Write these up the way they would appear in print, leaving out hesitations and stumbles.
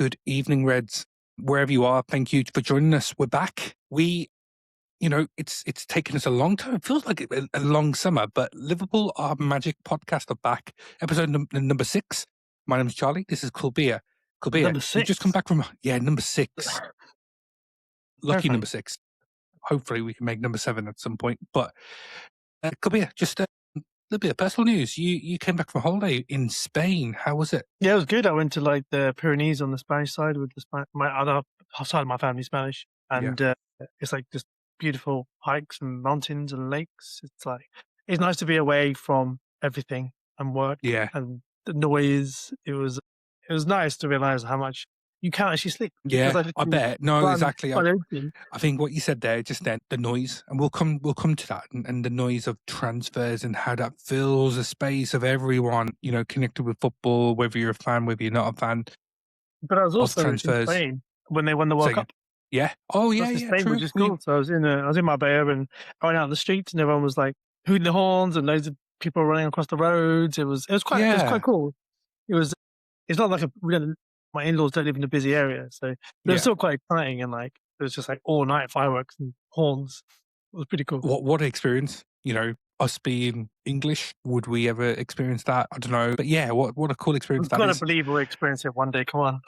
good evening, Reds. Wherever you are, thank you for joining us. We're back. It's taken us a long time. It feels like a long summer, but Liverpool Are Magic Podcast are back. Episode number 6. My name's Charlie. This is Kulbir. Kulbir, Number 6? you just come back from... Yeah, number 6. Lucky Perfect. number 6. Hopefully we can make number 7 at some point. But Kulbir, just a little bit of personal news. You came back from holiday in Spain. How was it? Yeah, it was good. I went to like the Pyrenees on the Spanish side with my other side of my family Spanish, and it's like just beautiful hikes and mountains and lakes. It's nice to be away from everything and work and the noise. It was nice to realize how much you can't actually sleep. Yeah, I bet. No, exactly. I think what you said there, just then, the noise, and we'll come to that, and the noise of transfers and how that fills the space of everyone, connected with football, whether you're a fan, whether you're not a fan. But I was also in Spain when they won the World Cup. Yeah. Oh, yeah, Spain, true. which is cool. So I was in Marbella and I went out in the streets and everyone was like hooting the horns and loads of people running across the roads. It was quite cool. It's not like my in-laws don't live in a busy area, so it was still quite exciting, and like it was just like all night fireworks and horns. It was pretty cool. What an experience! Us being English, would we ever experience that? I don't know, but yeah, what a cool experience that is. I've got to believe we'll experience it one day. Come on.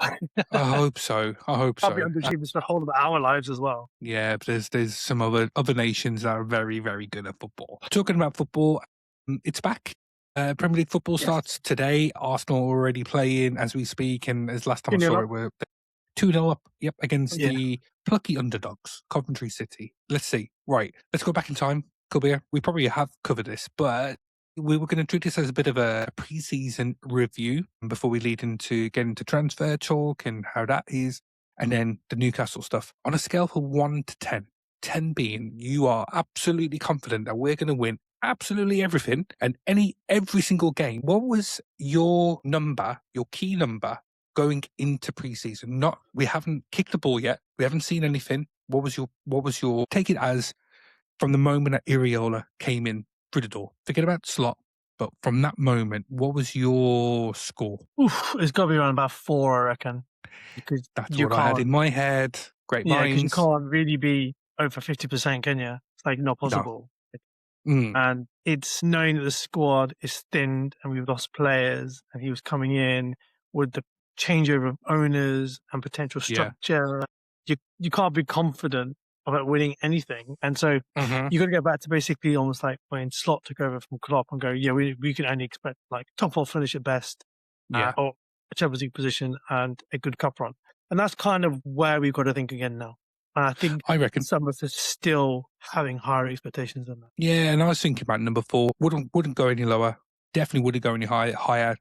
I hope so. Probably underachievements for the whole of our lives as well. Yeah, but there's some other nations that are very, very good at football. Talking about football, it's back. Premier League football starts today. Arsenal already playing as we speak, and as last time I saw it, we're 2-0 up. Yep, against the plucky underdogs, Coventry City. Let's see. Right, let's go back in time. Kulbir, we probably have covered this, but we were going to treat this as a bit of a pre-season review before we lead into getting into transfer talk and how that is, and then the Newcastle stuff. On a scale from 1 to 10, 10 being you are absolutely confident that we're going to win absolutely everything and every single game. What was your number, your key number going into preseason? We haven't kicked the ball yet. We haven't seen anything. What was your take it as from the moment that Iriola came in through the door? Forget about slot, but from that moment, what was your score? It's got to be around about 4, I reckon. Because that's what I had in my head. Great minds. Because you can't really be over 50%, can you? It's like not possible. No. And it's knowing that the squad is thinned and we've lost players, and he was coming in with the changeover of owners and potential structure. You can't be confident about winning anything, and so you got to go back to basically almost like when Slot took over from Klopp and go, we can only expect like top 4 finish at best, or a Champions League position and a good cup run, and that's kind of where we've got to think again now. And I reckon some of us are still having higher expectations than that. Yeah, and I was thinking about number 4. Wouldn't go any lower. Definitely wouldn't go any higher.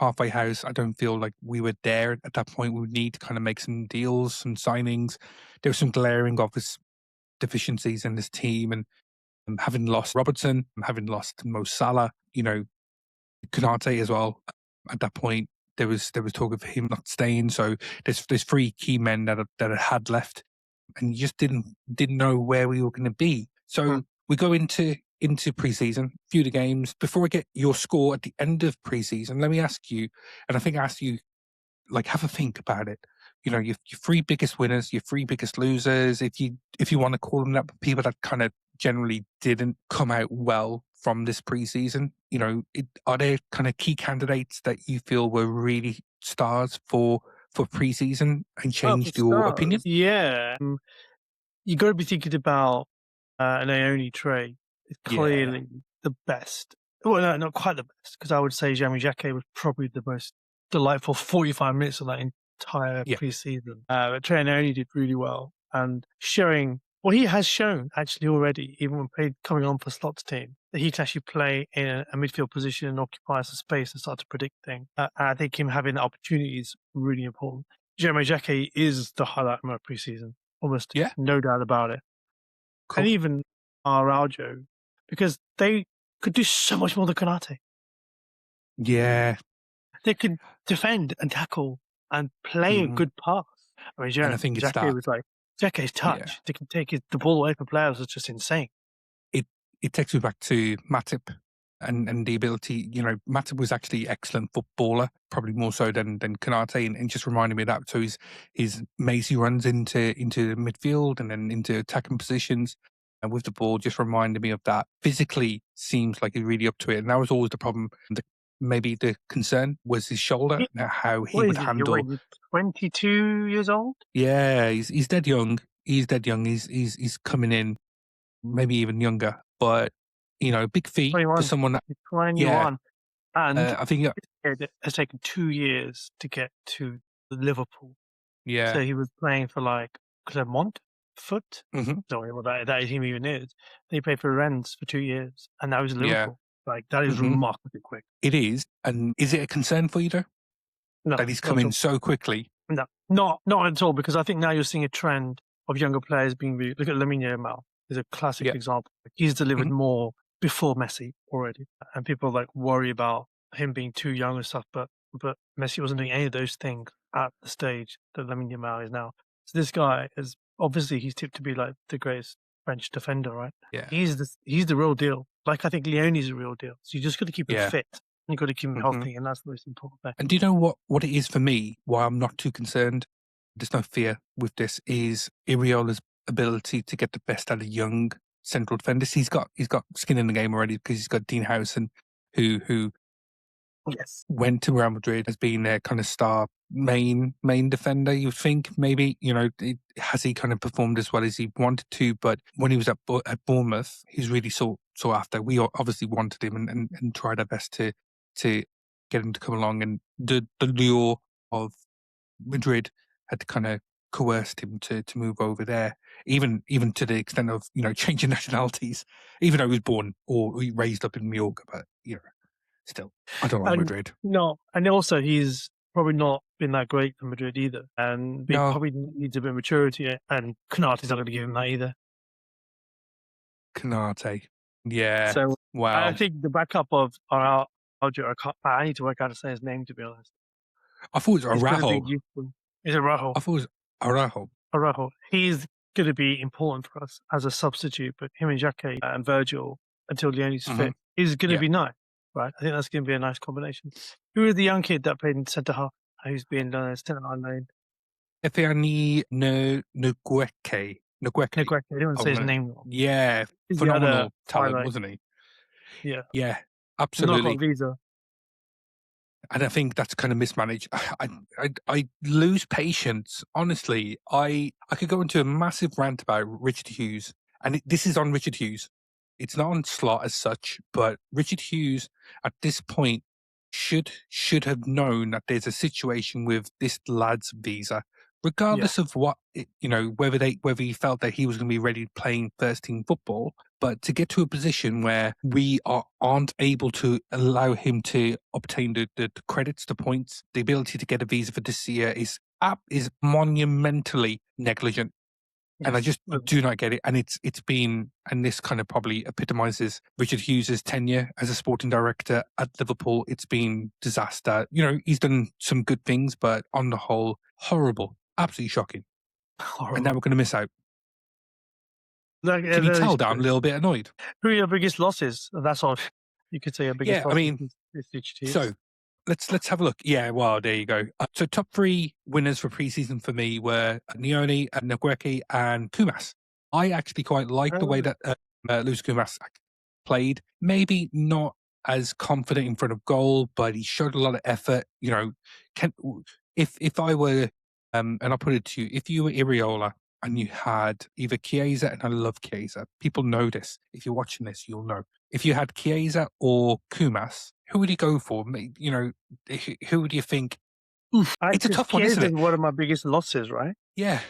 Halfway house. I don't feel like we were there at that point. We would need to kind of make some deals, some signings. There were some glaring obvious deficiencies in this team, and having lost Robertson, having lost Mo Salah, Konate as well. At that point, there was talk of him not staying. So there's 3 key men that had left. And you just didn't know where we were going to be. So we go into preseason, few the games. Before I get your score at the end of preseason, let me ask you, and I think I asked you, like, have a think about it. Your 3 biggest winners, your 3 biggest losers, if you want to call them that, people that kind of generally didn't come out well from this preseason. Are there kind of key candidates that you feel were really stars for preseason and changed your opinion? Yeah. You got to be thinking about Nyoni Trey. It's clearly the best. Well, no, not quite the best, because I would say Jacquet was probably the most delightful 45 minutes of that entire preseason. But Trey Nyoni did really well, and he has shown actually already, even when coming on for Slot's team, that he can actually play in a midfield position and occupy some space and start to predict things. I think him having the opportunity is really important. Jacquet is the highlight of my preseason, almost no doubt about it. Cool. And even Araujo, because they could do so much more than Konate. Yeah. They could defend and tackle and play a good pass. I mean, I think Jacquet was like, Jacquet's touch, they can take the ball away from players, is just insane. It takes me back to Matip and the ability, Matip was actually excellent footballer, probably more so than Konate, and just reminded me of that. So his mazy runs into midfield and then into attacking positions, and with the ball just reminded me of that. Physically seems like he's really up to it, and that was always the problem. Maybe the concern was his shoulder, how he would handle. You're 22 years old? Yeah, he's dead young. He's dead young. He's coming in, maybe even younger, but big feat 21. for someone that. 21. Yeah, And I think. it has taken 2 years to get to Liverpool. Yeah. So he was playing for like Clermont Foot. Mm-hmm. Sorry, what that team even is. He played for Rennes for 2 years, and that was Liverpool. Yeah. Like that is remarkably quick. It is, and is it a concern for you though? No, that he's come in so quickly. No, not at all. Because I think now you're seeing a trend of younger players being. Look at Lamine Yamal. Is a classic example. He's delivered more before Messi already, and people like worry about him being too young and stuff. But Messi wasn't doing any of those things at the stage that Lamine Yamal is now. So this guy is obviously he's tipped to be like the greatest French defender, right? Yeah, he's the real deal. Like I think Leone's a real deal. So you just got to keep him fit. You've got to keep him healthy, and that's the most important thing. And do you know what it is for me? Why I'm not too concerned? There's no fear with this. Is Iriola's ability to get the best out of young central defenders. He's got skin in the game already because he's got Dean Howson, who went to Real Madrid as being their kind of star main defender. You think maybe has he kind of performed as well as he wanted to? But when he was at Bournemouth, he's really sought after. We obviously wanted him and tried our best to get him to come along. And the lure of Madrid had kind of coerced him to move over there, even to the extent of changing nationalities, even though he was born or he raised up in Mallorca. But still, I don't like Madrid. No, and also he's probably not been that great for Madrid either, and probably needs a bit of maturity. And Konate's not going to give him that either. Konate, yeah. So wow, I think the backup of Araujo, I need to work out how to say his name, to be honest. I thought it was Araujo. Is it Araujo? I thought it was Araujo. Araujo. He's going to be important for us as a substitute, but him and Jacquet and Virgil until Leone's fit is going to be nice, right? I think that's going to be a nice combination. Who is the young kid that played in centre half who's being done as centre half lane? Efeani Nugweke. I didn't say his name wrong. Yeah, phenomenal talent, wasn't he? Yeah, absolutely. Visa. And I think that's kind of mismanaged. I lose patience. Honestly, I could go into a massive rant about Richard Hughes, and this is on Richard Hughes. It's not on Slot as such, but Richard Hughes at this point should have known that there's a situation with this lad's visa, regardless of what whether he felt that he was going to be ready playing first team football. But to get to a position where we aren't able to allow him to obtain the credits, the points, the ability to get a visa for this year is monumentally negligent. And I just do not get it. And it's been, and this kind of probably epitomizes Richard Hughes' tenure as a sporting director at Liverpool. It's been disaster. He's done some good things, but on the whole, horrible, absolutely shocking. Horrible. And now we're going to miss out. Can you tell that I'm a little bit annoyed? Who are your biggest losses? That's all you could say. Your biggest losses. I mean, so let's have a look. Yeah, well, there you go. So top 3 winners for preseason for me were Nyoni, Jacque, and Koumas. I actually quite liked the way that Luis Koumas played. Maybe not as confident in front of goal, but he showed a lot of effort. If I were, and I'll put it to you, if you were Iriola and you had either Chiesa, and I love Chiesa, people know this. If you're watching this, you'll know. If you had Chiesa or Koumas, who would you go for? Who would you think? It's a tough one, isn't it? Chiesa is one of my biggest losses, right? Yeah,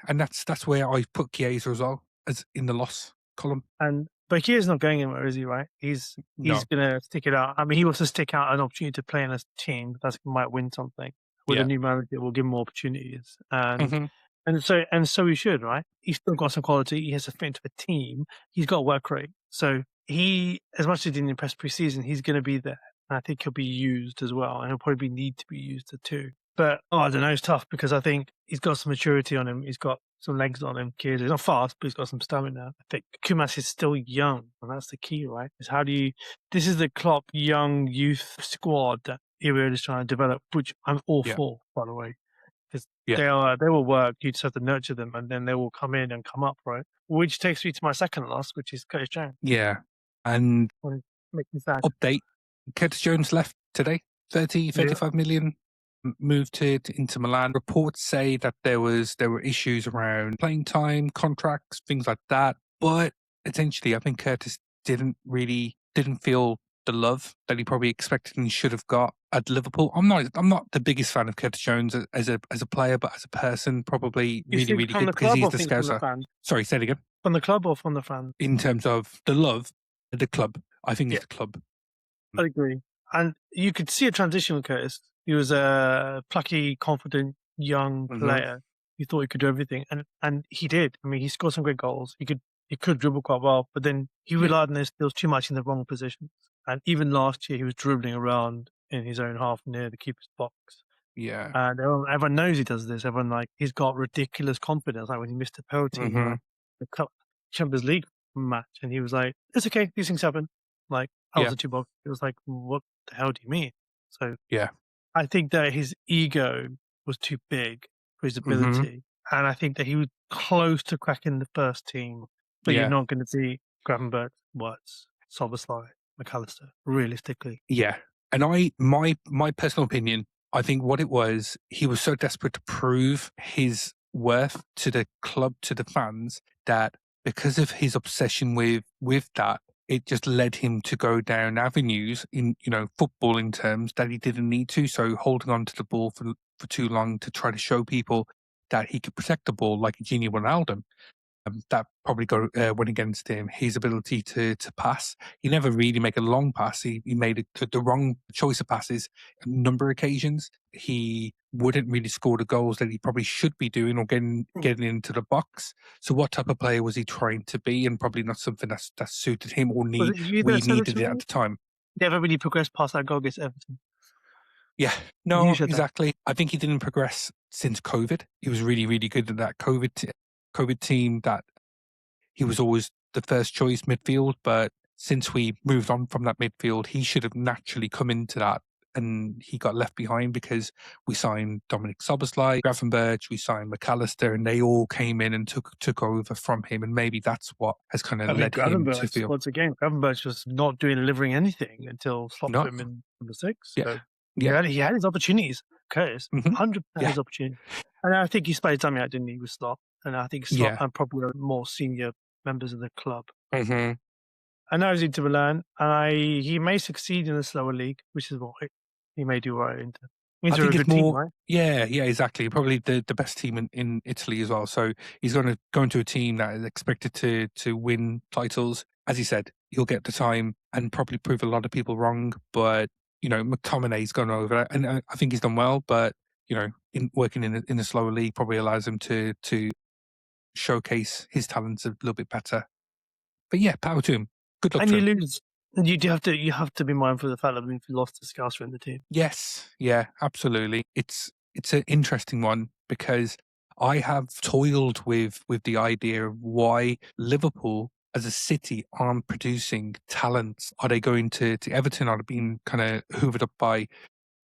and that's where I put Chiesa as well, as in the loss column. But Chiesa's not going anywhere, is he? Right? He's going to stick it out. I mean, he wants to stick out an opportunity to play in a team that might win something. With a new manager, will give him more opportunities, and so he should, right? He's still got some quality. He has a fit into the team. He's got work rate. So he, as much as he didn't impress preseason, he's going to be there. And I think he'll be used as well, and he'll probably need to be used too. But I don't know, it's tough because I think he's got some maturity on him. He's got some legs on him. He's not fast, but he's got some stamina. I think Koumas is still young, and that's the key, right? Is how do you? This is the Klopp young youth squad that Iriola is trying to develop, which I'm all for, by the way, because they will work. You just have to nurture them, and then they will come in and come up, right? Which takes me to my second loss, which is Curtis Jones. Yeah, and make me sad. Update: Curtis Jones left today. 35 million. Moved to Inter Milan. Reports say that there were issues around playing time, contracts, things like that. But essentially, I think Curtis didn't feel the love that he probably expected and should have got at Liverpool. I'm not the biggest fan of Curtis Jones as a player, but as a person, probably really good because he's the Scouser. Sorry, say it again. From the club or from the fans? In terms of the love, the club. I think it's the club. I agree. And you could see a transition with Curtis. He was a plucky, confident, young player. He thought he could do everything, and he did. I mean, he scored some great goals. He could dribble quite well, but then he relied on his skills too much in the wrong positions. And even last year, he was dribbling around in his own half near the keeper's box. Yeah, and everyone knows he does this. Everyone he's got ridiculous confidence. Like when he missed a penalty in the Cup Champions League match, and he was like, "It's okay, these things happen." Like I was a two box. It was like, "What the hell do you mean?" So I think that his ego was too big for his ability. And I think that he was close to cracking the first team. But you're not going to see Gravenberch, Watts, Szoboszlai, McAllister, realistically. Yeah. And my personal opinion, I think what it was, he was so desperate to prove his worth to the club, to the fans, that because of his obsession with that, it just led him to go down avenues in, footballing terms that he didn't need to. So holding on to the ball for too long to try to show people that he could protect the ball like a Gini Wijnaldum. That probably went against him. His ability to pass. He never really made a long pass. He made the wrong choice of passes a number of occasions. He wouldn't really score the goals that he probably should be doing or getting into the box. So what type of player was he trying to be? And probably not something that suited him or we needed it at the time. Never really progressed past that goal against Everton. Yeah, no, exactly. I think he didn't progress since COVID. He was really, really good at that COVID team that he was always the first choice midfield, but since we moved on from that midfield, he should have naturally come into that, and he got left behind because we signed Dominic Szoboszlai, Gravenberch, we signed McAllister, and they all came in and took over from him, and maybe that's what has kind of led him to feel. Once again, Gravenberch was not delivering anything until Klopp put him in number 6. So he had his opportunities. Curtis, 100% his opportunity. And I think he spent time out, didn't he, with Klopp? And I think Klopp and probably more senior members of the club. I know he's Inter Milan, and he may succeed in the slower league, which is what he may do right into. I think it's more, team, right? Yeah, exactly. Probably the best team in Italy as well. So he's going to go into a team that is expected to win titles. As he said, he'll get the time and probably prove a lot of people wrong. But McTominay's gone over, and I think he's done well. But in working in the slower league probably allows him to showcase his talents a little bit better. But yeah, power to him. Good luck. And you lose. You have to be mindful of the fact that we've lost a Scouser in the team. Yes, yeah, absolutely. It's an interesting one because I have toiled with the idea of why Liverpool as a city aren't producing talents. Are they going to Everton? Are they being kind of hoovered up by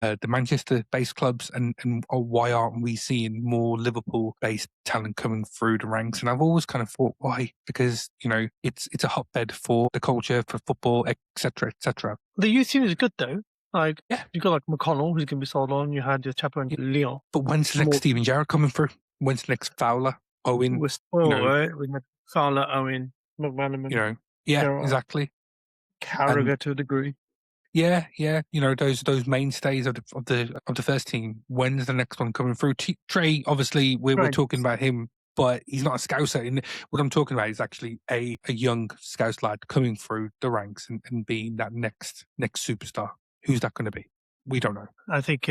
the Manchester-based clubs, and why aren't we seeing more Liverpool-based talent coming through the ranks? And I've always kind of thought, why? Because it's a hotbed for the culture, for football, etc., etc. The youth team is good though. You've got McConnell, who's going to be sold on. You had your chapter in Lyon. But when's the next Steven Gerrard coming through? When's the next Fowler, Owen? We're spoiled, right? We had Fowler, Owen, McManaman. Gerrard, exactly. Carragher to a degree. Yeah, those mainstays of the first team. When's the next one coming through? Trey, obviously, we're talking about him, but he's not a Scouser. And what I'm talking about is actually a young Scouse lad coming through the ranks and being that next superstar. Who's that going to be? We don't know. I think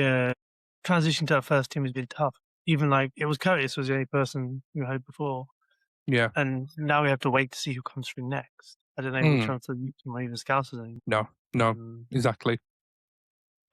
transition to our first team has been tough. Even it was Curtis was the only person who had before. Yeah. And now we have to wait to see who comes through next. I don't know if we transfer you to even Scousers anymore. No, exactly.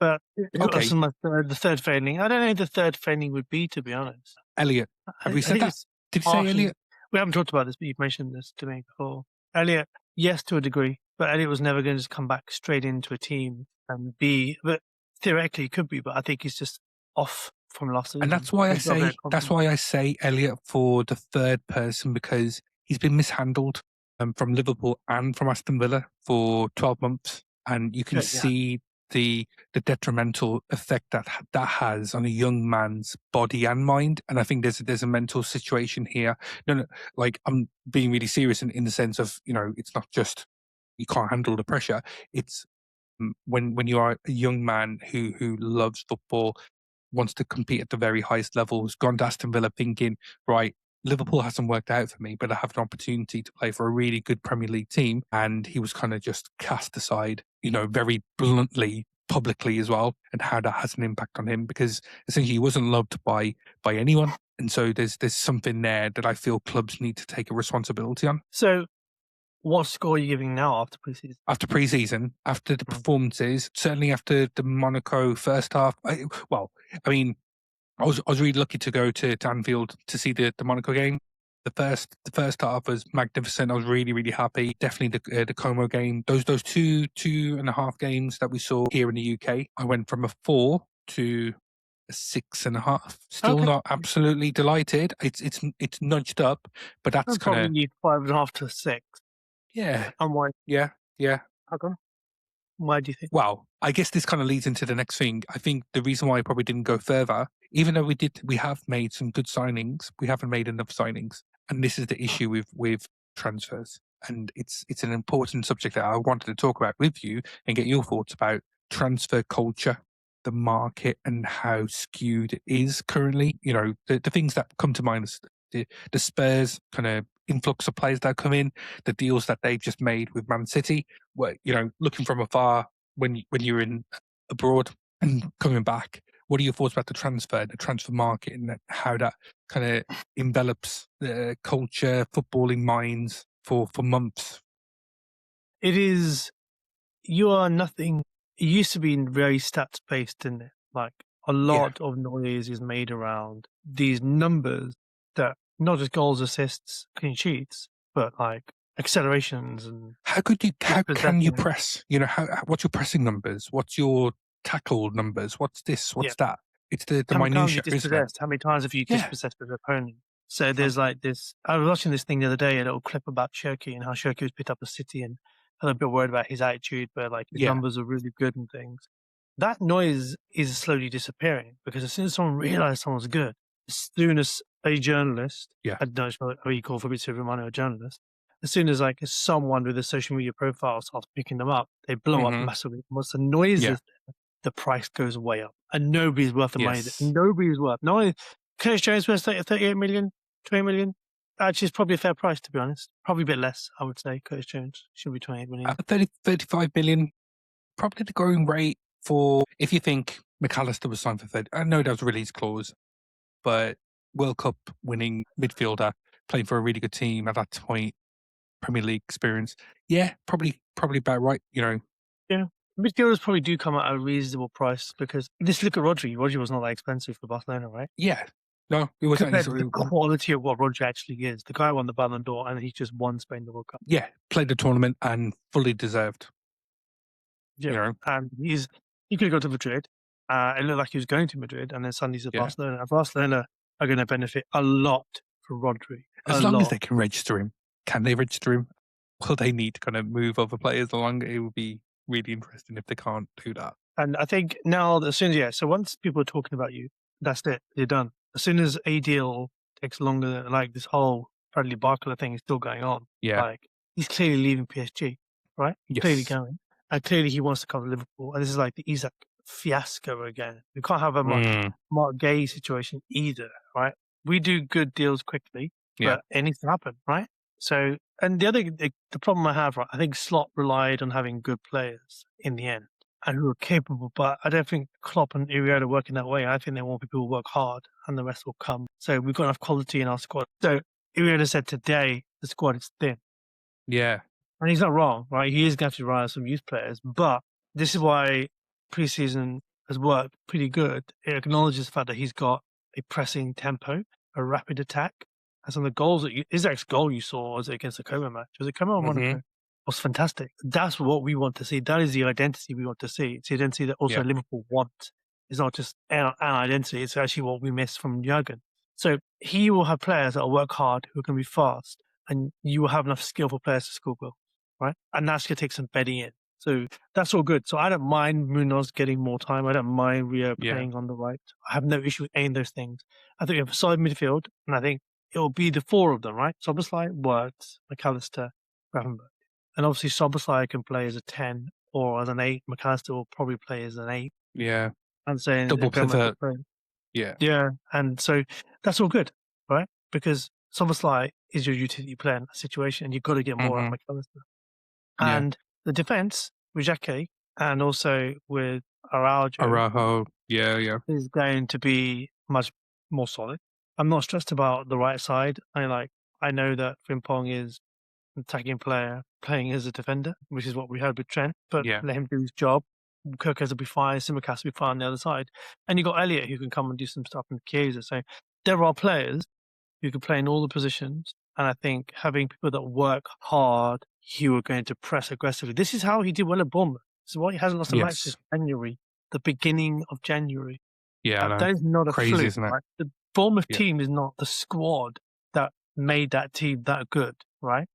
But Okay. the third failing. I don't know who the third failing would be, to be honest. Elliot. Have we said think that? it's Did you say partially- Elliot? We haven't talked about this, but you've mentioned this to me before. Elliot, yes, to a degree, but Elliot was never going to just come back straight into a team and be. But theoretically, he could be. But I think he's just off from last season. And that's why He's not very I say Elliot for the third person, because he's been mishandled from Liverpool and from Aston Villa for 12 months, and you can see the detrimental effect that has on a young man's body and mind. And I think there's a mental situation here. No, like, I'm being really serious in the sense of, it's not just you can't handle the pressure. It's when you are a young man who loves football, wants to compete at the very highest levels, gone to Aston Villa thinking, right, Liverpool hasn't worked out for me, but I have an opportunity to play for a really good Premier League team. And he was kind of just cast aside, very bluntly, publicly as well, and how that has an impact on him, because essentially he wasn't loved by anyone. And so there's something there that I feel clubs need to take a responsibility on. So what score are you giving now after preseason? After preseason, after the performances, certainly after the Monaco first half. I was really lucky to go to Anfield to see the Monaco game. The first half was magnificent. I was really, really happy. Definitely the Como game. Those 2.5 games that we saw here in the UK, I went from a 4 to a 6.5. Still not absolutely delighted. It's nudged up, but that's kind of 5.5 to 6. Yeah. And why? Yeah. How come? Why do you think? Well, I guess this kind of leads into the next thing. I think the reason why I probably didn't go further, even though we have made some good signings, we haven't made enough signings. And this is the issue with transfers. And it's an important subject that I wanted to talk about with you and get your thoughts about transfer culture, the market, and how skewed it is currently. The things that come to mind is the Spurs kind of influx of players that come in, the deals that they've just made with Man City. Where, looking from afar when you're in abroad and coming back, what are your thoughts about the transfer market, and how that kind of envelops the culture, footballing minds for months? It is. You are nothing. It used to be very stats based, didn't it? Like a lot of noise is made around these numbers that not just goals, assists, clean sheets, but like accelerations and how can you press? What's your pressing numbers? What's your tackle numbers? What's this? What's that? It's the minutiae, isn't it? How many times have you dispossessed with your opponent? So there's like this. I was watching this thing the other day, a little clip about Jacque and how Jacque was picked up a City, and I was a bit worried about his attitude, but like his numbers are really good and things. That noise is slowly disappearing, because as soon as someone realizes someone's good, as soon as a journalist, I don't know how you call Fabrizio Romano a journalist, as soon as like someone with a social media profile starts picking them up, they blow up massively. Once the noise is there, the price goes way up, and nobody's worth the money. Nobody's worth. No one. Curtis Jones worth 38 million, 20 million. Actually, it's probably a fair price, to be honest. Probably a bit less, I would say. Curtis Jones should be 28 million. 35 million, probably the going rate for, if you think McAllister was signed for 30. I know that was a release clause, but World Cup winning midfielder, playing for a really good team at that point, Premier League experience. Yeah, probably about right, Yeah. Midfielders probably do come at a reasonable price, because just look at Rodri. Rodri was not that expensive for Barcelona, right? Yeah. No, it was compared to the quality of what Rodri actually is. The guy won the Ballon d'Or, and he just won Spain the World Cup. Yeah, played the tournament and fully deserved. Yeah, and he could go to Madrid. It looked like he was going to Madrid, and then suddenly he's at Barcelona. And Barcelona are going to benefit a lot from Rodri. As long as they can register him. Can they register him? Will they need to kind of move other players along? It would be really interesting if they can't do that. And I think now, as soon as, so once people are talking about you, that's it. You're done. As soon as a deal takes longer, like this whole Bradley Barcola thing is still going on. Like, he's clearly leaving PSG, right? Yes. Clearly going. And clearly he wants to come to Liverpool. And this is like the Isak fiasco again. We can't have a Mark Gay situation either, right? We do good deals quickly, but it needs to happen, right? So, and the problem I have, right, I think Slot relied on having good players in the end and who are capable, but I don't think Klopp and Iriola work in that way. I think they want people who work hard and the rest will come. So we've got enough quality in our squad. So Iriola said today the squad is thin. Yeah. And he's not wrong, right? He is going to have to rely on some youth players, but this is why preseason has worked pretty good. It acknowledges the fact that he's got a pressing tempo, a rapid attack. And some of the goals that his next goal you saw was against the Como match. Was it Como or Monaco? Was fantastic. That's what we want to see. That is the identity we want to see. It's the identity that also Liverpool want. It's not just an identity. It's actually what we miss from Jurgen. So he will have players that will work hard, who can be fast, and you will have enough skillful players to score goals, right? And that's going to take some bedding in. So that's all good. So I don't mind Munoz getting more time. I don't mind Rio playing on the right. I have no issue with any of those things. I think we have a solid midfield, and I think it will be the four of them, right? Szoboszlai, Wirtz, McAllister, Gravenberch. And obviously Szoboszlai can play as a 10 or as an 8. McAllister will probably play as an 8. Yeah. I'm saying double pivot. Yeah. Yeah. And so that's all good, right? Because Szoboszlai is your utility player in that situation, and you've got to get more out of McAllister. And the defense with Jacquet and also with Araujo, is going to be much more solid. I'm not stressed about the right side. I know that Frimpong is an attacking player playing as a defender, which is what we had with Trent, but let him do his job. Kirkes will be fine, Simicast will be fine on the other side. And you've got Elliott who can come and do some stuff in Chiesa. So there are players who can play in all the positions. And I think having people that work hard, who are going to press aggressively. This is how he did well at Bournemouth. This is why he hasn't lost a match since January, the beginning of January. Yeah, that is not a crazy, fluke, isn't it? right? The Bournemouth team is not the squad that made that team that good, right?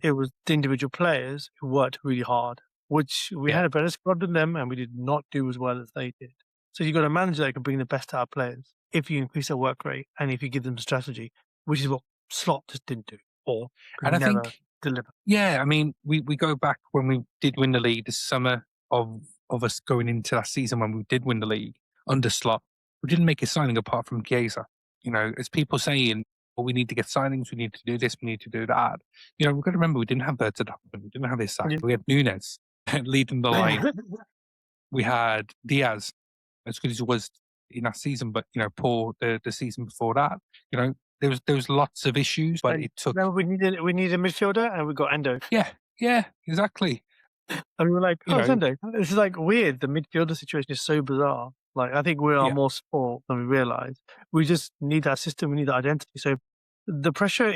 It was the individual players who worked really hard, which we had a better squad than them, and we did not do as well as they did. So you've got a manager that can bring the best out of players if you increase their work rate and if you give them strategy, which is what Slot just didn't do, or and I think deliver. Yeah, I mean, we go back when we did win the league this summer of us going into that season when we did win the league under Slot. We didn't make a signing apart from Chiesa. You know, as people saying, well, we need to get signings, we need to do this, we need to do that. You know, we've got to remember we didn't have Vertonghen, we didn't have Isak, we had Nunes leading the line. We had Diaz, as good as he was in that season, but, you know, poor the season before that. You know, there was lots of issues, but it took. Remember, we needed a midfielder, and we got Endo. Yeah, exactly. And we were like, oh, Endo. This is like weird. The midfielder situation is so bizarre. Like, I think we are more sport than we realize. We just need that system. We need that identity. So the pressure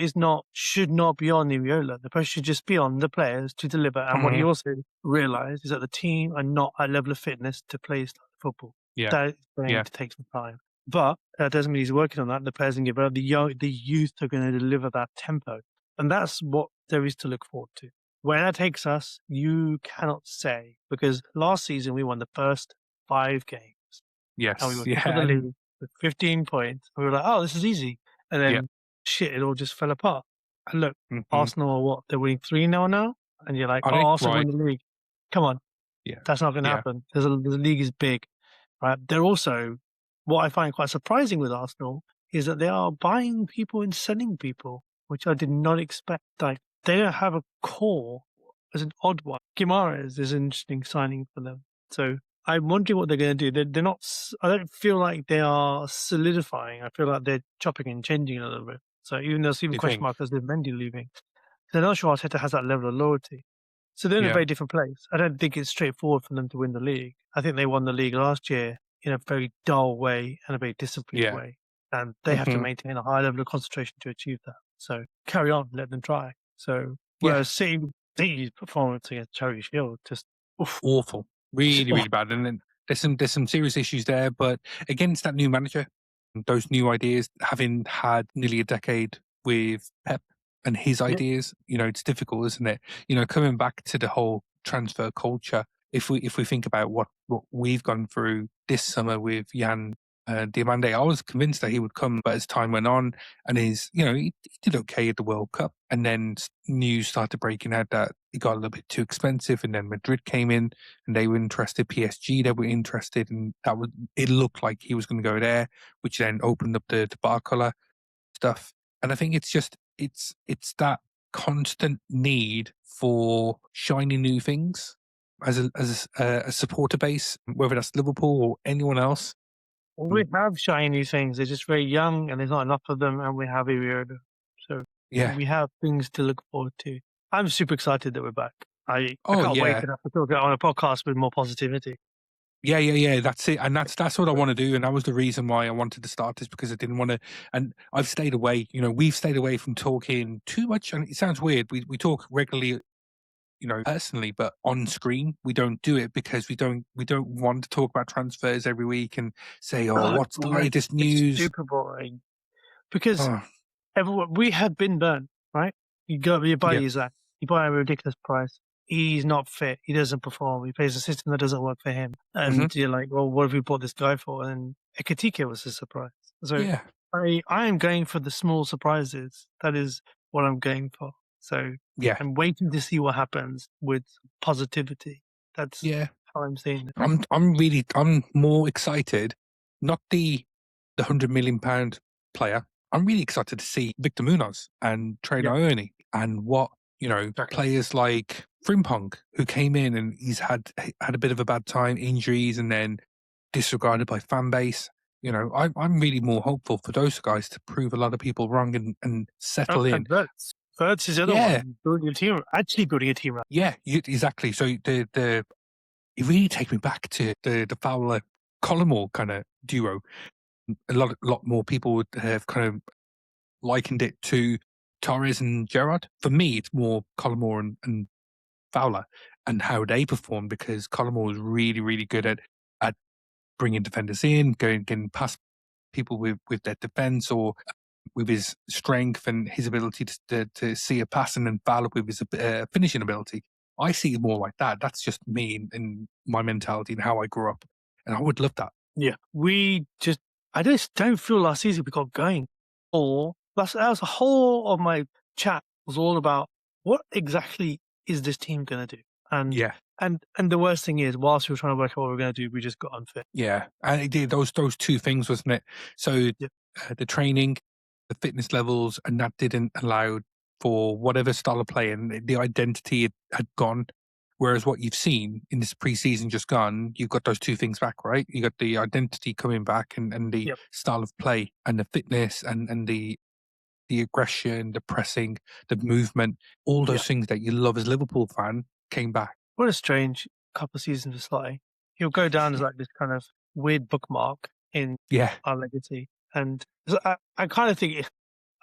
should not be on Iriola. The pressure should just be on the players to deliver. And what you also realize is that the team are not at level of fitness to play football. That is going to take some time. But that doesn't mean he's working on that. The players can get better. The youth are going to deliver that tempo. And that's what there is to look forward to. Where that takes us, you cannot say. Because last season, we won the first 5 games. Yes. And we were top of the league with 15 points. We were like, oh, this is easy. And then, it all just fell apart. And look, Arsenal are what? They're winning 3-0 now? And you're like, Arsenal win the league. Come on. That's not going to happen. The league is big. Right? They're also... What I find quite surprising with Arsenal is that they are buying people and selling people, which I did not expect. Like, they don't have a core as an odd one. Guimaraes is an interesting signing for them. So I'm wondering what they're going to do. They're not. I don't feel like they are solidifying. I feel like they're chopping and changing a little bit. So even though there's even question marks as with Mendy leaving, they're not sure Arteta has that level of loyalty. So they're in a very different place. I don't think it's straightforward for them to win the league. I think they won the league last year in a very dull way and a very disciplined way. And they have to maintain a high level of concentration to achieve that. So carry on, let them try. So whereas City's performance against Charity Shield, just awful. Really, really bad. And then there's some serious issues there. But against that new manager, those new ideas, having had nearly a decade with Pep and his ideas, you know, it's difficult, isn't it? You know, coming back to the whole transfer culture, if we think about what we've gone through this summer with Jan Diamande, I was convinced that he would come, but as time went on, and he did okay at the World Cup, and then news started breaking out that it got a little bit too expensive, and then Madrid came in, and they were interested, PSG, they were interested, and it looked like he was going to go there, which then opened up the Barcola stuff. And I think it's that constant need for shiny new things as a supporter base, whether that's Liverpool or anyone else. We have shiny new things. They're just very young, and there's not enough of them. And we have Iriola, so we have things to look forward to. I'm super excited that we're back. I can't wait to have to talk on a podcast with more positivity. Yeah. That's it, and that's what I want to do, and that was the reason why I wanted to start this, because I didn't want to. And I've stayed away. We've stayed away from talking too much, and it sounds weird. We talk regularly, personally, but on screen we don't do it because we don't want to talk about transfers every week and say, oh, what's the latest news? It's super boring because Oh, everyone, we have been burnt, right? You buy Zach, you buy a ridiculous price. He's not fit. He doesn't perform. He plays a system that doesn't work for him. And you're like, well, what have we bought this guy for? And Ekitike was a surprise. So I am going for the small surprises. That is what I'm going for. So I'm waiting to see what happens with positivity. That's how I'm seeing it. I'm more excited, not the £100 million player. I'm really excited to see Victor Munoz and Trey Nyoni and what, players like Frimpong, who came in and he's had a bit of a bad time, injuries, and then disregarded by fan base. I'm really more hopeful for those guys to prove a lot of people wrong and settle in. Verts is the other one, building a team right. Yeah, exactly. So it really takes me back to the Fowler Collymore kind of duo. A lot more people would have kind of likened it to Torres and Gerrard. For me, it's more Collymore and Fowler and how they perform, because Collymore was really, really good at bringing defenders in, getting past people with their defence or with his strength and his ability to see a pass, and then Fowler with his finishing ability. I see it more like that. That's just me and my mentality and how I grew up. And I would love that. Yeah. I just don't feel last season we got going. Or that was the whole of my chat was all about what exactly is this team going to do? And and the worst thing is, whilst we were trying to work out what we are going to do, we just got unfit. Yeah, and it did those two things, wasn't it? So the training, the fitness levels, and that didn't allow for whatever style of play, and the identity had gone. Whereas what you've seen in this preseason just gone, you've got those two things back, right? You got the identity coming back and the style of play and the fitness and the aggression, the pressing, the movement, all those things that you love as a Liverpool fan came back. What a strange couple of seasons for Slotty. He'll go down as like this kind of weird bookmark in our legacy. And so I kind of think,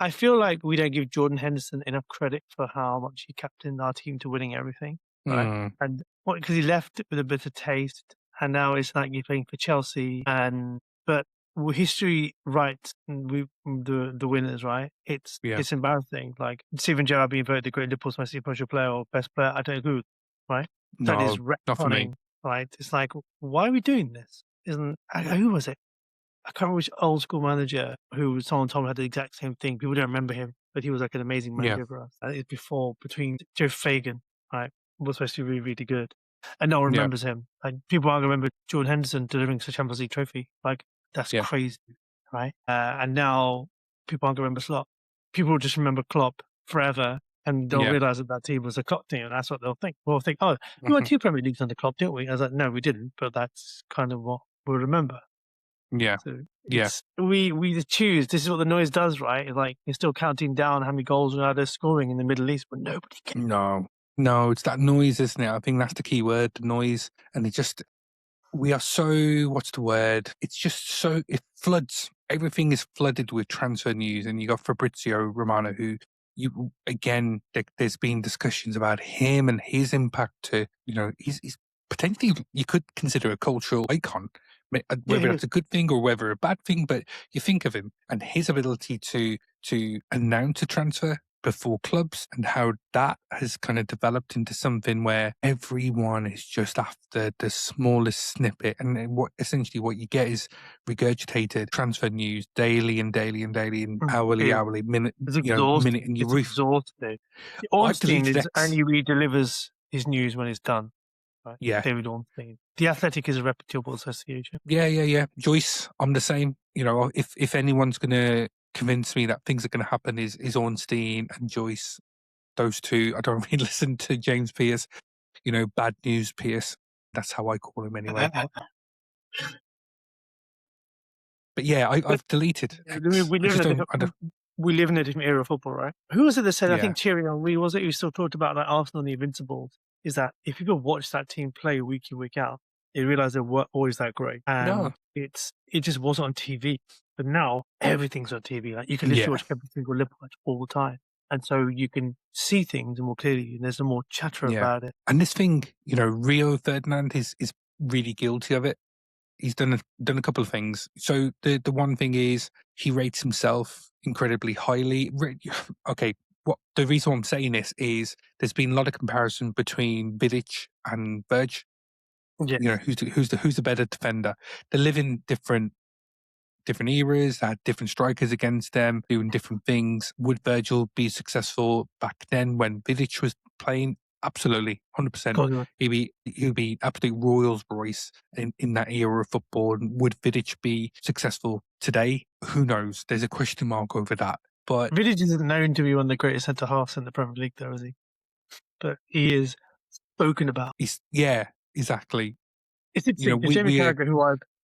I feel like we don't give Jordan Henderson enough credit for how much he captained our team to winning everything. Right? And because he left with a bit of taste, and now it's like you're playing for Chelsea. But history writes the winners, right? It's embarrassing. Like Steven Gerrard being voted the great Liverpool's most influential player or best player, I don't agree with, right? No, that is not for me. Right? It's like, why are we doing this? Who was it? I can't remember which old school manager who someone told me had the exact same thing. People don't remember him, but he was like an amazing manager for us. It's between Joe Fagan, right? Was supposed to be really, really good. And no one remembers him. Like, people aren't going to remember Jordan Henderson delivering a Champions League trophy. Like, that's crazy, right? And now people aren't going to remember Slot. People will just remember Klopp forever, and they'll realise that team was a Klopp team, and that's what they'll think. We'll think, oh, we won 2 Premier Leagues under Klopp, didn't we? I was like, no, we didn't, but that's kind of what we'll remember. Yeah. So we choose. This is what the noise does, right? It's like you're still counting down how many goals they're scoring in the Middle East, but nobody can. No, it's that noise, isn't it? I think that's the key word, the noise. And we are so, what's the word? It's just so, it floods. Everything is flooded with transfer news. And you got Fabrizio Romano, who there's been discussions about him and his impact to, he's potentially, you could consider a cultural icon, whether it's a good thing or whether a bad thing, but you think of him and his ability to announce a transfer before clubs and how that has kind of developed into something where everyone is just after the smallest snippet, and what you get is regurgitated transfer news daily and hourly, minute, minute, and it's exhausting. Ornstein only delivers his news when it's done. Right? Yeah, David Ornstein. The Athletic is a reputable association. Yeah. Joyce, I'm the same. If anyone's going to convince me that things are going to happen is Ornstein and Joyce. Those two. I don't really listen to James Pearce. Bad news Pearce. That's how I call him anyway. But yeah, I've deleted. We live in a different era of football, right? Who was it that said? I think Thierry Henry was it? Who still talked about like Arsenal and the Invincibles. Is that if people watch that team play week in, week out, They realized they weren't always that great, and No. it just wasn't on TV. But now everything's on TV. Like you can literally watch every single Liverpool match all the time, and so you can see things more clearly, and there's some more chatter about it. And this thing, Rio Ferdinand is really guilty of it. He's done a couple of things. So the one thing is he rates himself incredibly highly. Okay, the reason I'm saying this is there's been a lot of comparison between Vidic and Verge. Yeah. Who's the better defender? They live in different eras, had different strikers against them, doing different things. Would Virgil be successful back then when Vidic was playing? Absolutely, 100%. He'd be absolute Rolls Royce in that era of football. Would Vidic be successful today? Who knows? There's a question mark over that. But Vidic isn't known to be one of the greatest centre halves in the Premier League, though, is he? But he is spoken about. Yeah, exactly. It's interesting. Jamie Carragher,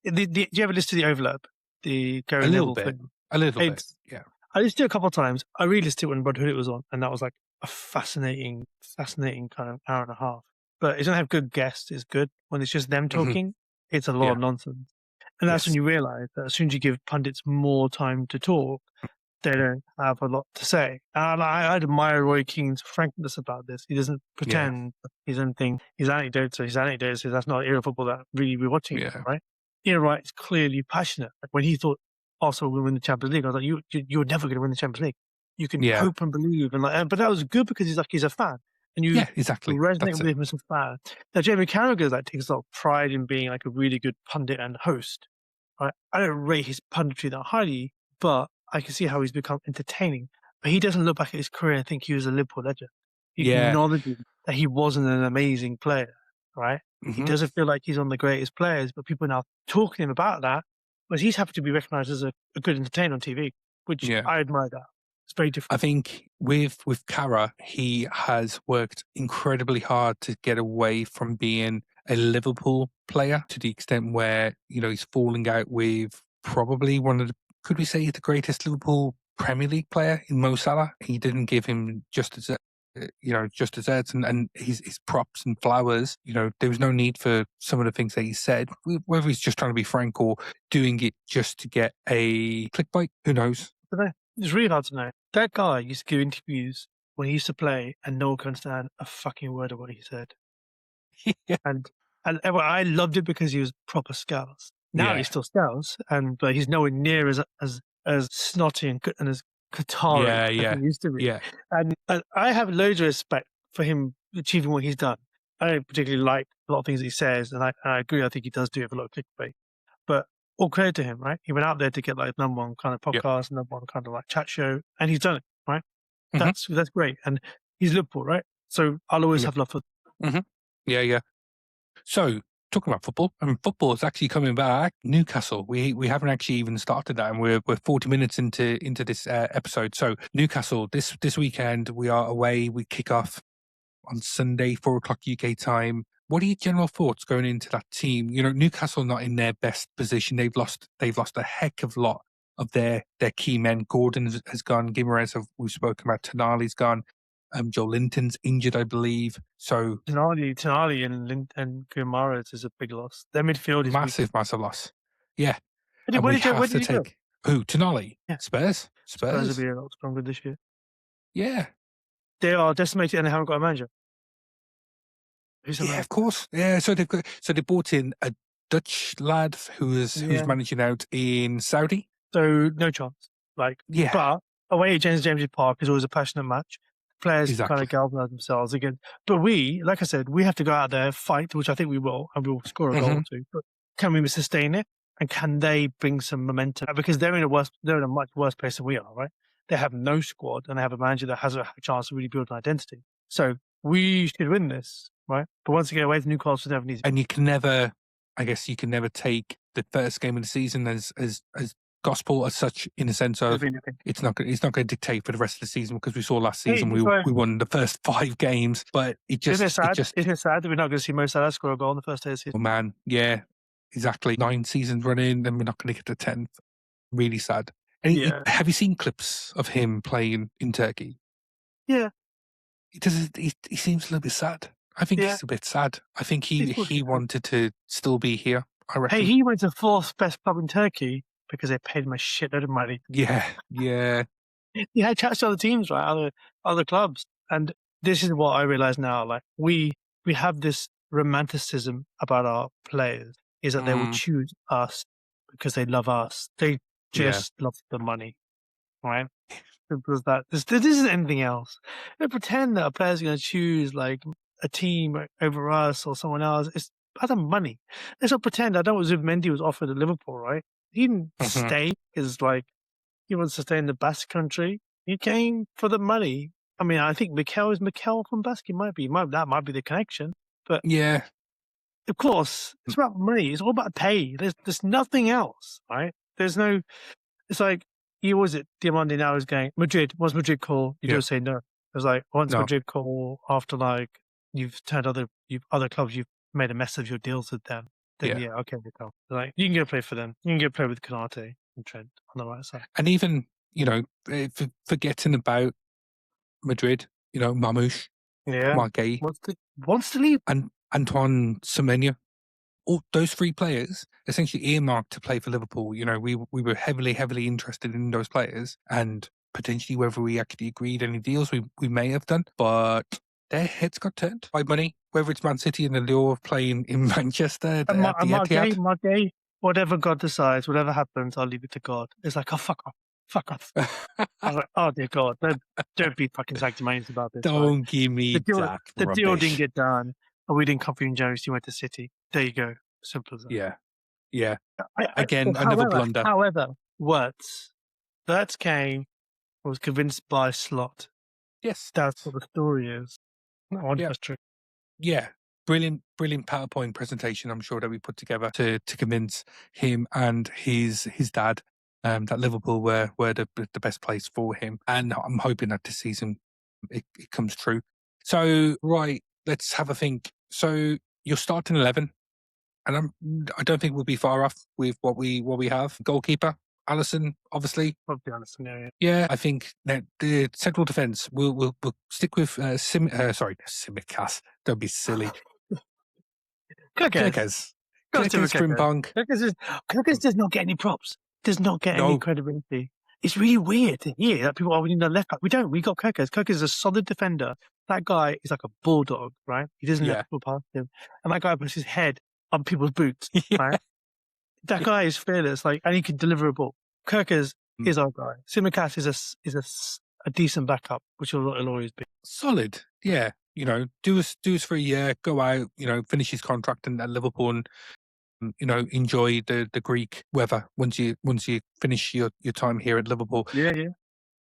do you ever listen to the overlap? The Gary Neville thing? A little bit, yeah. I listened to it a couple of times. I re-listened to it when Rod Hood was on, and that was like a fascinating kind of hour and a half. But it doesn't have good guests. It's good when it's just them talking. It's a lot of nonsense, and that's when you realise that as soon as you give pundits more time to talk, they don't have a lot to say. And I admire Roy Keane's frankness about this. He doesn't pretend his own thing. His anecdotes that's not era football that really we're watching, right? Ian Wright is clearly passionate. Like when he thought Arsenal would win the Champions League, I was like, you're never going to win the Champions League. You can hope and believe, and but that was good because he's a fan, and you resonate with him as a fan. Now Jamie Carragher takes a lot of pride in being like a really good pundit and host. Right? I don't rate his punditry that highly, but I can see how he's become entertaining. But he doesn't look back at his career and think he was a Liverpool legend. He acknowledges that he wasn't an amazing player, right? He doesn't feel like he's one of the greatest players, but people are now talking to him about that, whereas he's happy to be recognised as a good entertainer on TV, which I admire that. It's very different. I think with Cara, he has worked incredibly hard to get away from being a Liverpool player to the extent where, he's falling out with probably one of the, could we say, the greatest Liverpool Premier League player in Mo Salah. He didn't give him just desserts and his props and flowers. There was no need for some of the things that he said, whether he's just trying to be frank or doing it just to get a clickbait. Who knows? It's really hard to know. That guy used to give interviews when he used to play and no one could understand a fucking word of what he said. And I loved it because he was proper Scouse. Now he's still Scouse, but he's nowhere near as snotty and as Qatari as he used to be. Yeah. And I have loads of respect for him achieving what he's done. I don't particularly like a lot of things he says, and I agree. I think he does do it for a lot of clickbait. But all credit to him, right? He went out there to get like number one kind of podcast, number one kind of like chat show, and he's done it, right? That's great. And he's Liverpool, right? So I'll always have love for Yeah. So talking about football, football is actually coming back. Newcastle. We haven't actually even started that, and we're 40 minutes into this episode. So Newcastle this weekend we are away. We kick off on Sunday, 4:00 UK time. What are your general thoughts going into that team? Newcastle not in their best position. They've lost a heck of a lot of their key men. Gordon has gone. Guimaraes, we've spoken about. Tonali's gone. Joe Linton's injured, I believe. So Tonali and Guimaraes is a big loss. Their midfield is massive loss. Yeah. Where did you take who? Tonali? Yeah. Spurs will be a lot stronger this year. Yeah. They are decimated and they haven't got a manager. Of course. Yeah. So they brought in a Dutch lad who's managing out in Saudi. So no chance. But away at James's Park is always a passionate match. Players kind of galvanise themselves again. But we, like I said, we have to go out there, fight, which I think we will, and we'll score a goal or two. But can we sustain it? And can they bring some momentum? Because they're in a much worse place than we are, right? They have no squad and they have a manager that has a chance to really build an identity. So we should win this, right? But once again, away to Newcastle, never needs. And you can never take the first game of the season as gospel as such, in the sense of it's not going to dictate for the rest of the season, because we saw last season we won the first 5 games, but isn't it sad that we're not going to see Mo Salah score a goal on the first day of the season? Oh man, yeah, exactly. 9 seasons running, and we're not going to get to 10th. Really sad. And have you seen clips of him playing in Turkey? Yeah, he seems a little bit sad. I think he's a bit sad. I think he wanted to still be here. I reckon. Hey, he went to 4th best club in Turkey because they paid him a shitload of money. Yeah. He had chats to other teams, right? Other clubs. And this is what I realize now. Like we have this romanticism about our players, is that they will choose us because they love us. They just love the money, right? Simple as that. This isn't anything else. They pretend that a player's going to choose like a team over us or someone else. It's about the money. Let's not pretend. I know what Zubimendi was offered at Liverpool, right? He didn't stay because like he wants to stay in the Basque country. He came for the money. I mean, I think Mikel from Basque. That might be the connection. But yeah, of course, it's about money. It's all about pay. There's nothing else, right? There's no. It's like Diamandi now is going Madrid. Once Madrid call, you don't say no. It's like once Madrid call after like you've turned other clubs, you've made a mess of your deals with them. Then okay, we go. Like you can go play for them. You can go play with Konate and Trent on the right side. And even forgetting about Madrid, Mamouche, Margay, wants to leave, and Antoine Semenyo. All those 3 players essentially earmarked to play for Liverpool. We were heavily interested in those players, and potentially whether we actually agreed any deals, we may have done, but their heads got turned by money. Whether it's Man City and the lure of playing in Manchester, Margay, whatever God decides, whatever happens, I'll leave it to God. It's like, oh fuck off. I was like, oh dear God, don't be fucking sanctimonious about this. Don't give me the deal didn't get done. And we didn't come for you in January, so you went to City. There you go. Simple as that. Yeah. Another blunder. However, Wirtz came, was convinced by Slot. Yes. That's what the story is. That's true. Yeah. Brilliant PowerPoint presentation, I'm sure, that we put together to convince him and his dad that Liverpool were the best place for him. And I'm hoping that this season it comes true. So, right, let's have a think. So you're starting 11, and I don't think we'll be far off with what we have. Goalkeeper, Alisson, obviously. Probably Alisson, yeah. Yeah, I think that the central defence we'll stick with Simicas. Don't be silly. Kirkes. Frimpong. Kirkes does not get any props. Does not get any credibility. It's really weird to hear that people we need a left back. We don't. We got Kirkes. Kirkes is a solid defender. That guy is like a bulldog, right? He doesn't let people past him. And that guy puts his head on people's boots, right? That guy is fearless, and he can deliver a ball. Kirkes is our guy. Simicas is a decent backup, which will always be. Solid, yeah. Do us for a year, go out, finish his contract at Liverpool and, enjoy the Greek weather once you finish your time here at Liverpool. Yeah.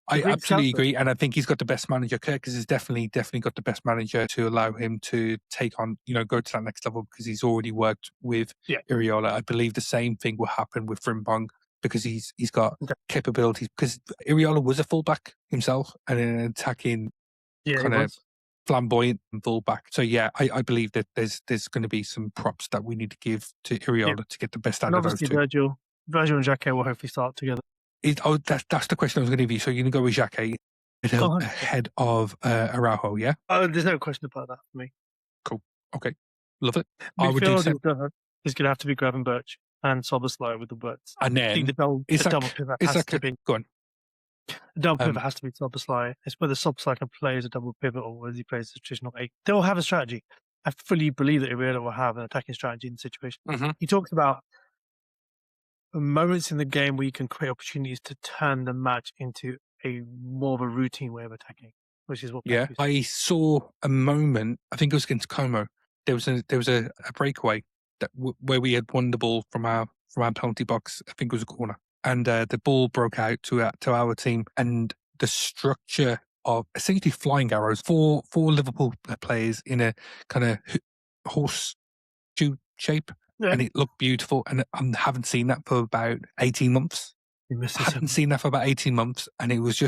I absolutely agree, and I think he's got the best manager. Kirkes has definitely got the best manager to allow him to take on, go to that next level because he's already worked with Iriola. I believe the same thing will happen with Frimpong because he's got capabilities. Because Iriola was a fullback himself and an attacking kind of flamboyant fullback. So I believe that there's going to be some props that we need to give to Iriola to get the best out of those two. Virgil and Jacquet will hopefully start together. That's the question I was going to give you. So you're going to go with Jacquet ahead of Araujo, yeah? Oh, there's no question about that for me. Cool. Okay. Love it. I would do so. It's going to have to be Gravenberch and Szoboszlai with the Wirtz. And then I think the double pivot has to be. Go on. The double pivot has to be Szoboszlai. It's whether Szoboszlai can play as a double pivot or whether he plays as a traditional 8. They will have a strategy. I fully believe that Iriola will have an attacking strategy in the situation. Mm-hmm. He talks about moments in the game where you can create opportunities to turn the match into a more of a routine way of attacking, which is what. Yeah, I saw a moment. I think it was against Como. There was a breakaway where we had won the ball from our penalty box. I think it was a corner, and the ball broke out to our team, and the structure of essentially flying arrows for Liverpool players in a kind of horseshoe shape. Yeah. And it looked beautiful, and I haven't seen that for about 18 months. I haven't seen that for about 18 months, and it was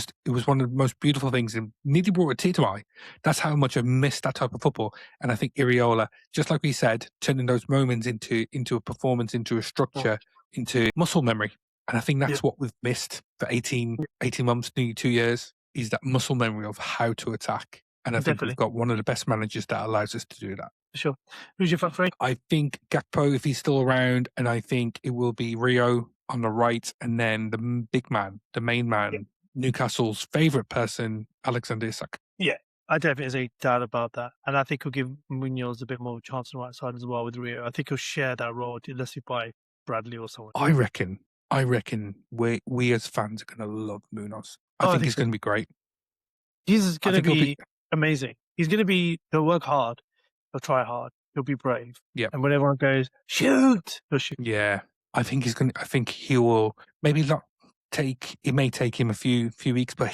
one of the most beautiful things, and nearly brought a tear to my eye. That's how much I missed that type of football. And I think Iriola, just like we said, turning those moments into a performance, into a structure, into muscle memory. And I think that's what we've missed for 18 months, nearly 2 years, is that muscle memory of how to attack. And I think Definitely. we've got one of the best managers that allows us to do that. For sure. Who's your front three? I think Gakpo, if he's still around, and I think it will be Rio on the right, and then the big man, the main man, Newcastle's favourite person, Alexander Isak. Yeah, I don't think there's any doubt about that. And I think he'll give Munoz a bit more chance on the right side as well with Rio. I think he'll share that role unless he buy Bradley or someone. I reckon we as fans are going to love Munoz. I think he's going to be great. He's going to be amazing. He's going to be, he'll work hard. He'll try hard. He'll be brave. Yeah. And when everyone goes, shoot, he'll shoot. Yeah. I think he will maybe not take, it may take him a few weeks, but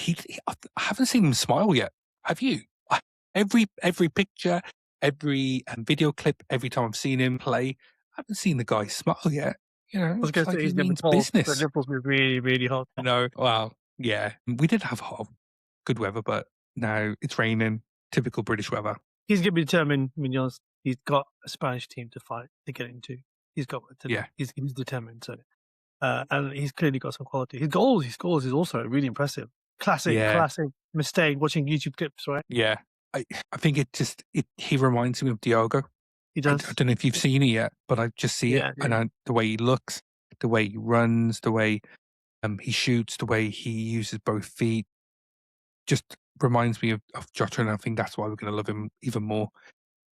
I haven't seen him smile yet. Have you? Every picture, every video clip, every time I've seen him play, I haven't seen the guy smile yet. You know, I was going to say he's been business. The Liverpool's been really, really hot. No, well, yeah, we did have hot, good weather, but now it's raining. Typical British weather. He's going to be determined. Munoz, he's got a Spanish team to fight to get into. He's got what to do. He's determined. So, and he's clearly got some quality. His goals, he scores is also really impressive. Classic mistake. Watching YouTube clips, right? Yeah, I think he reminds me of Diogo. He does. I don't know if you've seen it yet, but I just see it, and the way he looks, the way he runs, the way he shoots, the way he uses both feet, just reminds me of Jota, and I think that's why we're going to love him even more,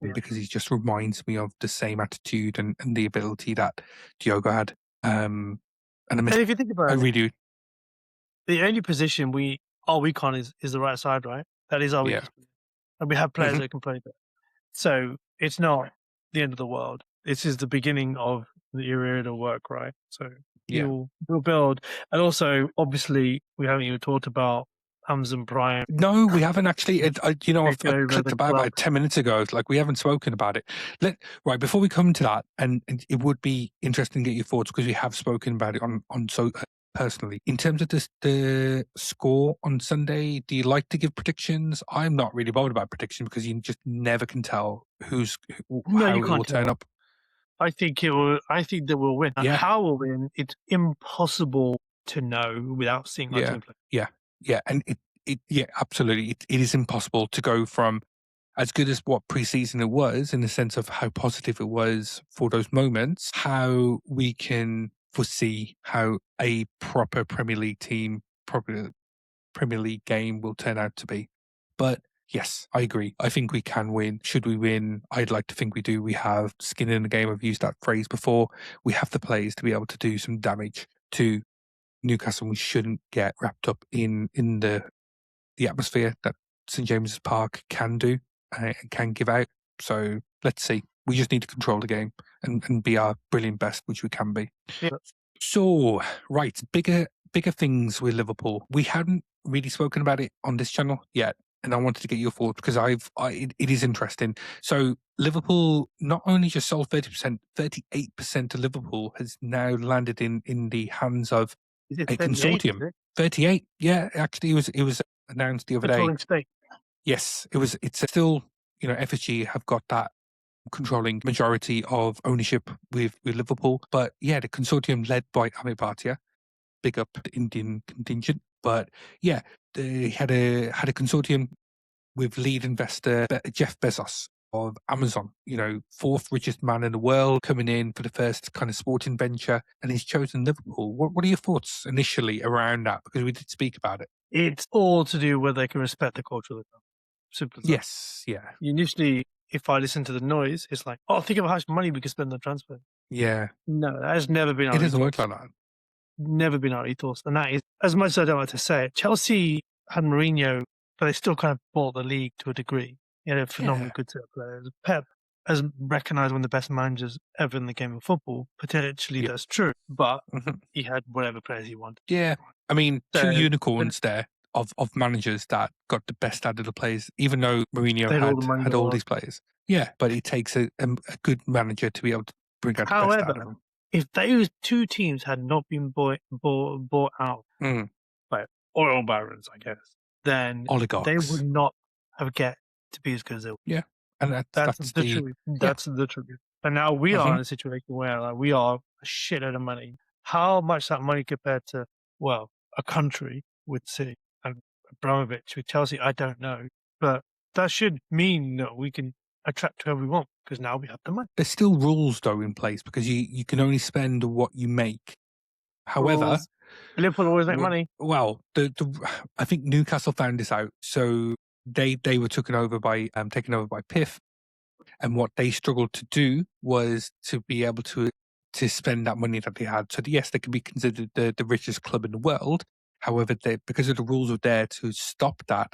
because he just reminds me of the same attitude and the ability that Diogo had. And if you think about it, I really do. The only position we are weak on is the right side, right? That is our weakest. And we have players that can play there. So it's not the end of the world. This is the beginning of the Iriola work, right? So we'll build. And also, obviously, we haven't even talked about Amazon Prime. No, we haven't actually. I've clicked about 10 minutes ago. It's like we haven't spoken about it. Right, before we come to that, and it would be interesting to get your thoughts because we have spoken about it on so personally. In terms of the score on Sunday, do you like to give predictions? I'm not really bothered about prediction because you just never can tell how it will turn up. I think it will. I think they will win. And how we'll win, it's impossible to know without seeing our team play. Yeah, and absolutely. It is impossible to go from as good as what preseason it was in the sense of how positive it was for those moments, how we can foresee how a proper Premier League team, proper Premier League game will turn out to be. But yes, I agree. I think we can win. Should we win? I'd like to think we do. We have skin in the game. I've used that phrase before. We have the players to be able to do some damage to Newcastle. We shouldn't get wrapped up in the atmosphere that St James's Park can do and can give out. So let's see. We just need to control the game and be our brilliant best, which we can be. Yeah. So, right, bigger things with Liverpool. We hadn't really spoken about it on this channel yet, and I wanted to get your thoughts because it is interesting. So Liverpool not only just sold 30%, 38% of Liverpool has now landed in the hands of a consortium. 38, yeah. Actually, it was announced the other day. State. Yes, it's still, FSG have got that controlling majority of ownership with Liverpool, but yeah, the consortium led by Amit Bhatia, big up the Indian contingent. But yeah, they had a consortium with lead investor Jeff Bezos of Amazon, fourth richest man in the world, coming in for the first kind of sporting venture, and he's chosen Liverpool. What are your thoughts initially around that? Because we did speak about it. It's all to do whether they can respect the culture of the club. Simple as yes, that. Yeah. Initially, if I listen to the noise, it's like, think of how much money we can spend on transfer. Yeah. No, that has never been our ethos. It doesn't work like that. Never been our ethos. And that is, as much as I don't like to say it, Chelsea had Mourinho, but they still kind of bought the league to a degree. He had a phenomenal good set of players. Pep has recognised one of the best managers ever in the game of football. Potentially that's true, but he had whatever players he wanted. Yeah. I mean, two unicorns there of managers that got the best out of the players, even though Mourinho had all these players. Yeah, but it takes a good manager to be able to bring out the best out of them. If those two teams had not been bought out by oil barons, I guess, then oligarchs, they would not have get to be as good as they were. Yeah, and that's the truth. That's the truth. And now we are in a situation where we are a shitload of money. How much that money compared to, a country with City and Abramovich with Chelsea, I don't know. But that should mean that we can attract whoever we want because now we have the money. There's still rules though in place because you can only spend what you make. However, Rules. Liverpool always make money. Well, I think Newcastle found this out, so they were taken over by PIF, and what they struggled to do was to be able to spend that money that they had. So yes, they could be considered the richest club in the world. However, because of the rules were there to stop that,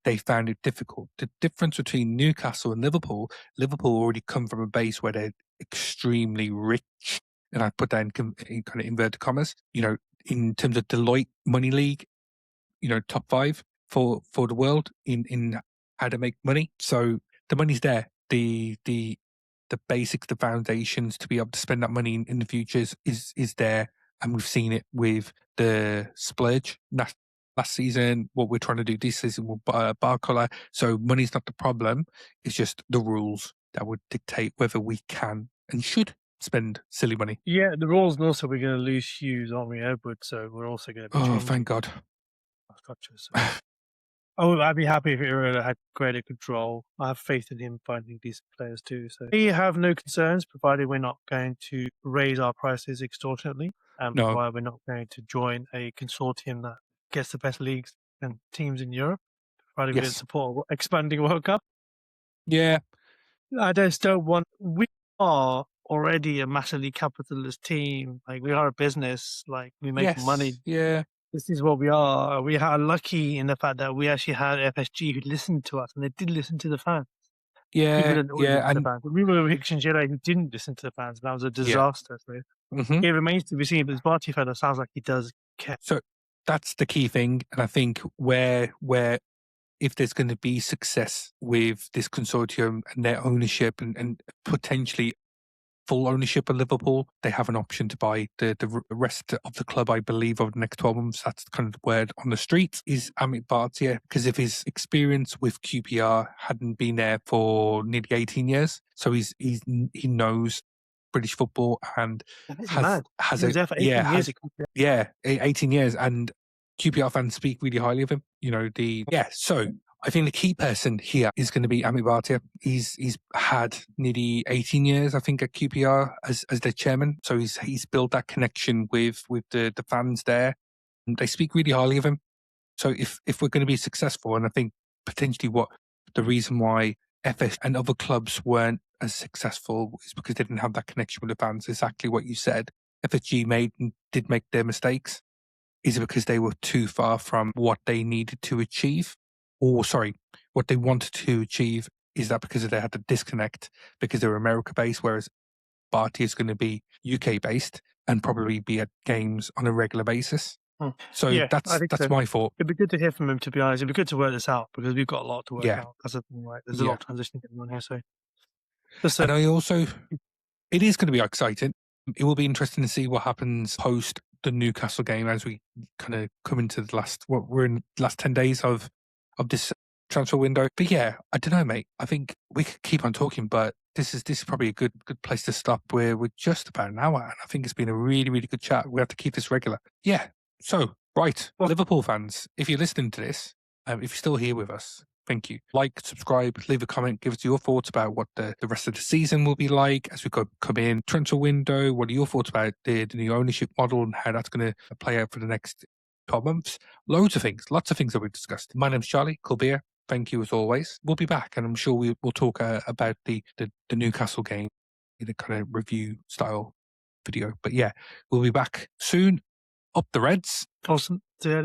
they found it difficult. The difference between Newcastle and Liverpool already come from a base where they're extremely rich, and I put that in kind of inverted commas. In terms of Deloitte Money League, top 5 for the world in how to make money. So the money's there. The basics, the foundations to be able to spend that money in the future is there, and we've seen it with the splurge last season. What we're trying to do this season with bar collar. So money's not the problem; it's just the rules that would dictate whether we can and should spend silly money. Yeah, the rules, and also we're going to lose Hughes, aren't we, Edward? So we're also going to be changing thank God. structures. I'd be happy if Iriola had greater control. I have faith in him finding decent players too. So we have no concerns, provided we're not going to raise our prices extortionately, and provided we're not going to join a consortium that gets the best leagues and teams in Europe, provided we don't support expanding World Cup. Yeah. I just don't want... We are already a massively capitalist team. Like, we are a business. Like, we make money. Yeah. This is what we are. We are lucky in the fact that we actually had FSG who listened to us, and they did listen to the fans. Yeah, People didn't listen to the fans. We were with Jacquet who didn't listen to the fans, and that was a disaster. So it remains to be seen, but this Barty fellow sounds like he does care. So that's the key thing, and I think where if there's going to be success with this consortium and their ownership and potentially full ownership of Liverpool, they have an option to buy the rest of the club, I believe, over the next 12 months. That's kind of the word on the street, is Amit Bhatia, because if his experience with QPR hadn't been there for nearly 18 years, so he knows British football and has 18 years, and QPR fans speak really highly of him. So I think the key person here is going to be Amit Bhatia. He's had nearly 18 years, I think, at QPR as their chairman. So he's built that connection with the fans there. And they speak really highly of him. So if we're going to be successful, and I think potentially what the reason why FS and other clubs weren't as successful is because they didn't have that connection with the fans. Exactly what you said. FSG did make their mistakes. Is it because they were too far from what they needed to achieve? Or, what they wanted to achieve? Is that because they had to disconnect because they were America-based, whereas Barty is going to be UK-based and probably be at games on a regular basis? So that's my thought. It'd be good to hear from him, to be honest. It'd be good to work this out because we've got a lot to work out. That's the thing, right? There's a lot of transitioning going on here. So, and it is going to be exciting. It will be interesting to see what happens post the Newcastle game as we kind of come into we're in the last 10 days of this transfer window. But yeah, I don't know, mate. I think we could keep on talking, but this is probably a good place to stop. We're just about an hour, and I think it's been a really, really good chat. We have to keep this regular. Yeah. So, right, Liverpool fans, if you're listening to this, if you're still here with us, thank you. Like, subscribe, leave a comment, give us your thoughts about what the rest of the season will be like as we come in. Transfer window, what are your thoughts about the new ownership model and how that's going to play out for the next 12 months? Lots of things that we've discussed. My name's Charlie Kulbir. Thank you as always. We'll be back, and I'm sure we'll talk about the Newcastle game in a kind of review style video. But yeah, we'll be back soon. Up the Reds. Awesome. See you later.